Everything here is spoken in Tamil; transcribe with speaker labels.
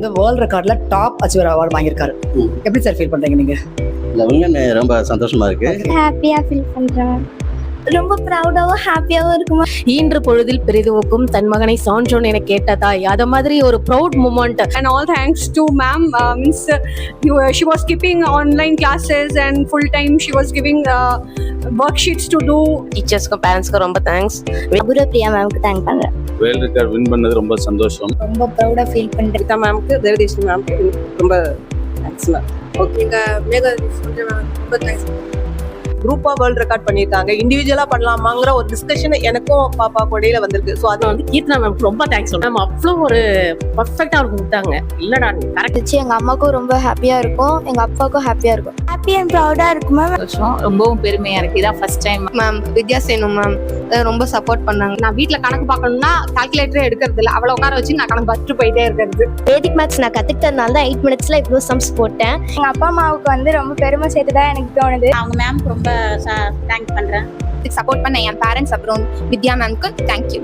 Speaker 1: இந்த வேர்ல்ட் ரெக்கார்ட்ல டாப் அச்சீவர் அவார்டு வாங்கியிருக்காரு. எப்படி சார் ஃபீல் பண்றீங்க நீங்க?
Speaker 2: இல்லை உண்மையுமே ரொம்ப சந்தோஷமா இருக்கு.
Speaker 3: ஹாப்பியா ஃபீல் பண்றேன். ரொம்ப ப்ரௌடாவும் ஹாப்பியாவும் இருக்குமா.
Speaker 4: ஈன்ற பொழுதில் பெரிதுவுக்கும் தன் மகனை சான்றோன் என கேட்ட தாய், அத மாதிரி ஒரு proud moment.
Speaker 5: And all thanks to ma'am, means she was keeping online classes and full time she was giving worksheets to do.
Speaker 4: டீச்சர்ஸ்க்கும் பேரண்ட்ஸ்க்கும் ரொம்ப தேங்க்ஸ்.
Speaker 3: அபூர்வப்பிரியா மேம்க்கு தேங்க் பண்றேன்.
Speaker 6: வேர்ல்ட் ரெக்கார்ட் வின் பண்ணது ரொம்ப சந்தோஷம்.
Speaker 3: ரொம்ப ப்ரௌடா ஃபீல் பண்றேன்.
Speaker 5: கீதா மேம்க்கு, தேவதேஷ் மேம்க்கு ரொம்ப தேங்க்ஸ் மேம். ஓகே, மேகா ரொம்ப தேங்க்ஸ். குரூப்பா வேர்ல்ட் ரெக்கார்ட் பண்ணியிருக்காங்க, இண்டிவிஜுவலா பண்ணலாமாங்கிற ஒரு டிஸ்கஷன் எனக்கும் பாப்பா இடையில வந்திருக்கு. ஸோ அது வந்து
Speaker 4: கீர்த்தனா மேம்க்கு ரொம்ப தேங்க்ஸ். மேம் அவ்வளோ ஒரு பர்ஃபெக்டா அவங்க கொடுத்தாங்க. இல்லடா கரெக்ட்.
Speaker 3: எங்க அம்மாக்கும் ரொம்ப ஹாப்பியா இருக்கும், எங்க அப்பாவுக்கும் ஹாப்பியா இருக்கும். ஹாப்பி அண்ட் ப்ரௌடா இருக்குமா.
Speaker 7: ரொம்பவும் பெருமையா இருக்கு. இதான் ஃபர்ஸ்ட் டைம்.
Speaker 8: மேம் வித்யா சேனு மேம் ரொம்ப சப்போர்ட் பண்ணாங்க.
Speaker 7: நான் வீட்ல கணக்கு பார்க்கணும்னா கால்குலேட்டரே எடுக்கிறது இல்லை, அவளை உட்கார வச்சு நான் கணக்கு பார்த்துட்டு போயிட்டே இருக்கிறது.
Speaker 3: வேதிக் மேத்ஸ் நான் கத்துக்கிட்டதுனால தான் 8 மினிட்ஸ்ல இவ்வளோ சம்ஸ் போட்டேன். எங்க அப்பா அம்மாவுக்கு வந்து ரொம்ப பெருமை சேர்த்துதான் எனக்கு தோணுது.
Speaker 7: அவங்க மேம்க்கு ரொம்ப தேங்க்ஸ் பண்றேன்.
Speaker 8: சப்போர்ட் பண்ண என் பேரண்ட்ஸ் அப்புறம் வித்யா மேம்க்கு தேங்க்யூ.